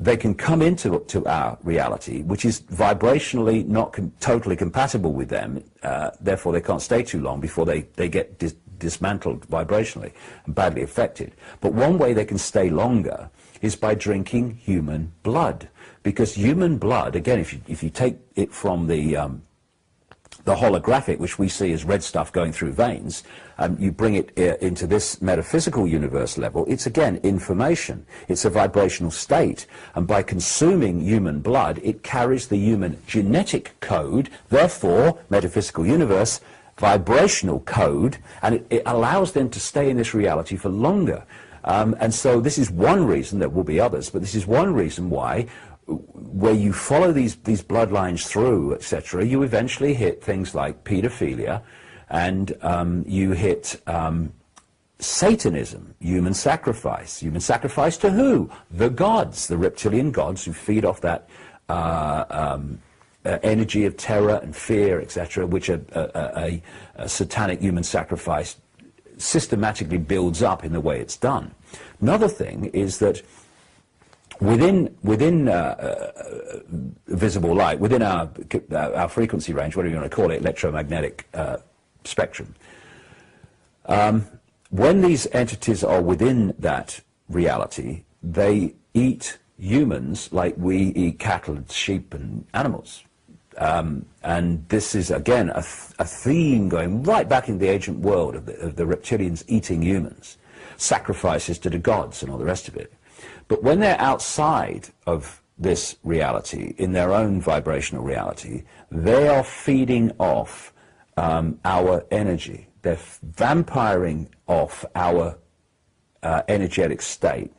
they can come into our reality, which is vibrationally not totally compatible with them. Therefore, they can't stay too long before they get dismantled vibrationally and badly affected. But one way they can stay longer is by drinking human blood, because human blood, again, if you take it from the holographic, which we see as red stuff going through veins, you bring it into this metaphysical universe level, it's again information. It's a vibrational state, and by consuming human blood, it carries the human genetic code, therefore, metaphysical universe, vibrational code, and it allows them to stay in this reality for longer. And so this is one reason, there will be others, but this is one reason why, where you follow these bloodlines through, etc., you eventually hit things like pedophilia, and you hit Satanism, human sacrifice. Human sacrifice to who? The gods, the reptilian gods who feed off that energy of terror and fear, etc., which a satanic human sacrifice systematically builds up in the way it's done. Another thing is that within visible light, within our frequency range, whatever you want to call it, electromagnetic spectrum, when these entities are within that reality, they eat humans like we eat cattle and sheep and animals. And this is, again, a theme going right back in the ancient world of the reptilians eating humans, sacrifices to the gods and all the rest of it. But when they're outside of this reality, in their own vibrational reality, they are feeding off our energy. They're vampiring off our energetic state.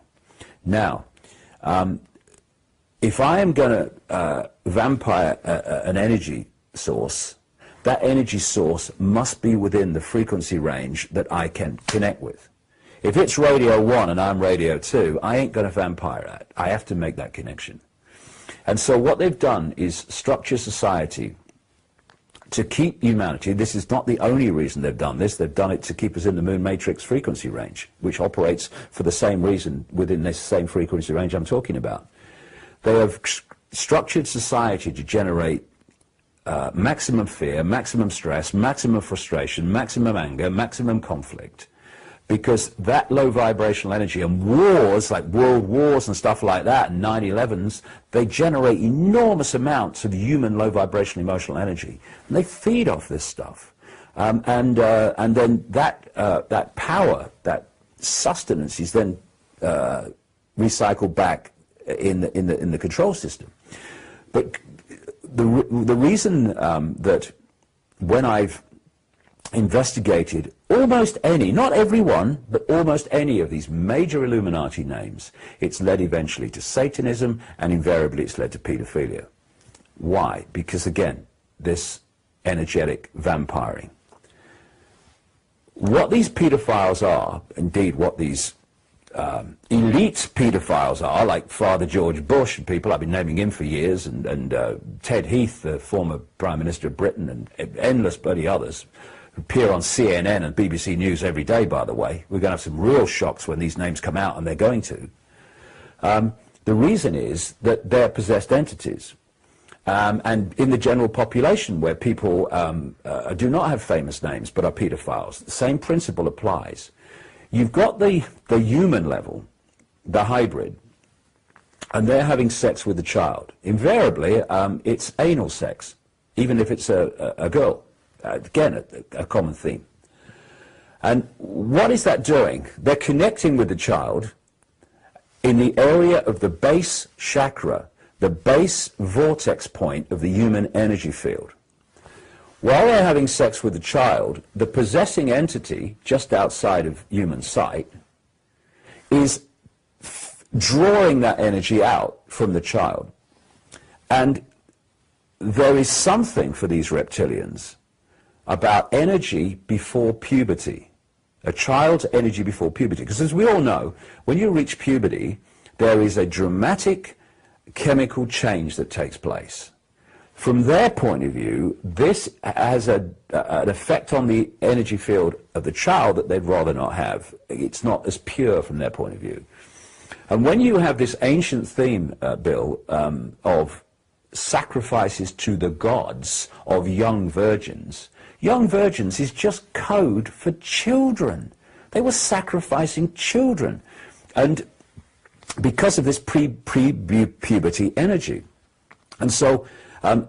Now, if I am going to vampire an energy source, that energy source must be within the frequency range that I can connect with. If it's radio 1 and I'm radio 2, I ain't going to vampire that. I have to make that connection. And so what they've done is structure society to keep humanity. This is not the only reason they've done this. They've done it to keep us in the moon matrix frequency range, which operates for the same reason within this same frequency range I'm talking about. They have structured society to generate maximum fear, maximum stress, maximum frustration, maximum anger, maximum conflict, because that low vibrational energy and wars, like world wars and stuff like that, and 9/11s, they generate enormous amounts of human low vibrational emotional energy, and they feed off this stuff, and then that power, that sustenance, is then recycled back in the control system. But the reason that when I've investigated almost any, not every one, but almost any of these major Illuminati names, it's led eventually to Satanism, and invariably it's led to pedophilia. Why? Because again, this energetic vampiring. What these pedophiles are, indeed what these elite pedophiles are, like Father George Bush and people, I've been naming him for years, and Ted Heath, the former Prime Minister of Britain, and endless bloody others, who appear on CNN and BBC News every day, by the way. We're going to have some real shocks when these names come out, and they're going to. The reason is that they're possessed entities. And in the general population, where people do not have famous names but are pedophiles, the same principle applies. You've got the human level, the hybrid, and they're having sex with the child. Invariably, it's anal sex, even if it's a girl. Again, a common theme. And what is that doing? They're connecting with the child in the area of the base chakra, the base vortex point of the human energy field. While they're having sex with the child, the possessing entity, just outside of human sight, is drawing that energy out from the child. And there is something for these reptilians about energy before puberty, a child's energy before puberty. Because as we all know, when you reach puberty, there is a dramatic chemical change that takes place. From their point of view, this has an effect on the energy field of the child that they'd rather not have. It's not as pure from their point of view. And when you have this ancient theme, Bill, of sacrifices to the gods of young virgins is just code for children. They were sacrificing children. And because of this pre-puberty energy. And so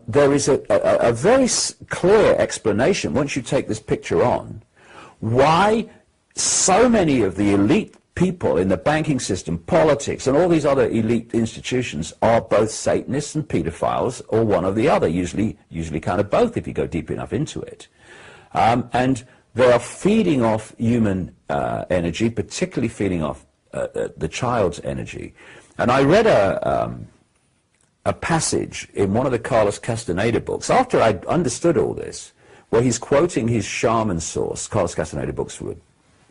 there is a very clear explanation, once you take this picture on, why so many of the elite people in the banking system, politics, and all these other elite institutions are both Satanists and pedophiles, or one or the other, usually kind of both if you go deep enough into it. And they are feeding off human energy, particularly feeding off the child's energy. And I read a passage in one of the Carlos Castaneda books, after I understood all this, where he's quoting his shaman source. Carlos Castaneda books were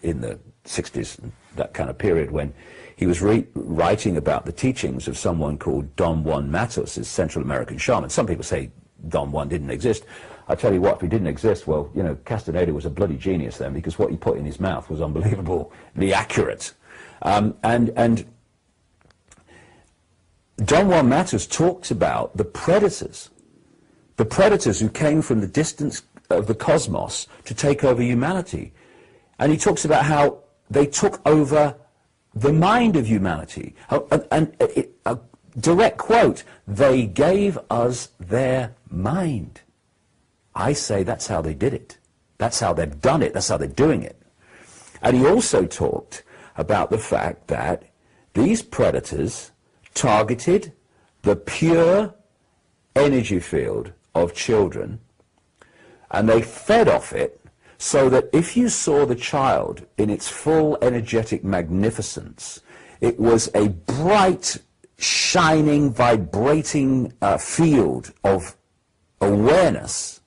in the 60s, that kind of period, when he was writing about the teachings of someone called Don Juan Matos, his Central American shaman. Some people say Don Juan didn't exist. I tell you what, if he didn't exist, well, you know, Castaneda was a bloody genius then, because what he put in his mouth was unbelievably accurate. And Don Juan Matos talks about the predators who came from the distance of the cosmos to take over humanity. And he talks about how they took over the mind of humanity. And a direct quote, they gave us their mind. I say that's how they did it. That's how they've done it. That's how they're doing it. And he also talked about the fact that these predators targeted the pure energy field of children, and they fed off it, so that if you saw the child in its full energetic magnificence, it was a bright, shining, vibrating field of awareness.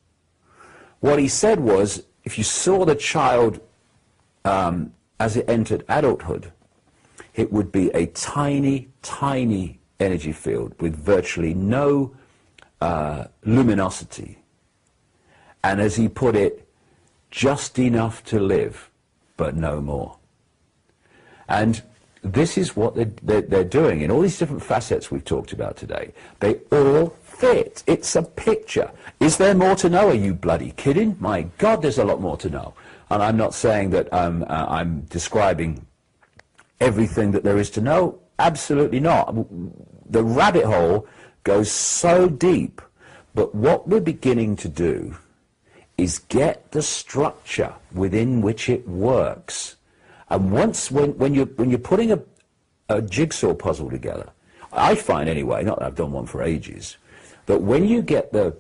What he said was, if you saw the child as it entered adulthood, it would be a tiny, tiny energy field with virtually no luminosity. And as he put it, just enough to live, but no more. And this is what they're doing in all these different facets we've talked about today. They all fit. It's a picture. Is there more to know? Are you bloody kidding? My God, there's a lot more to know. And I'm not saying that I'm describing everything that there is to know. Absolutely not. The rabbit hole goes so deep. But what we're beginning to do is get the structure within which it works. And when you're putting a jigsaw puzzle together, I find anyway, not that I've done one for ages, that when you get the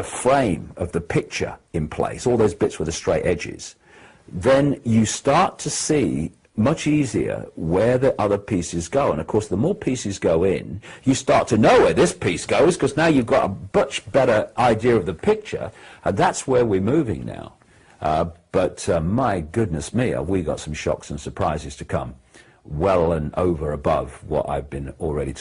frame of the picture in place, all those bits with the straight edges, then you start to see much easier where the other pieces go. And of course, the more pieces go in, you start to know where this piece goes, because now you've got a much better idea of the picture, and that's where we're moving now. But my goodness me, have we got some shocks and surprises to come, well and over above what I've been already talking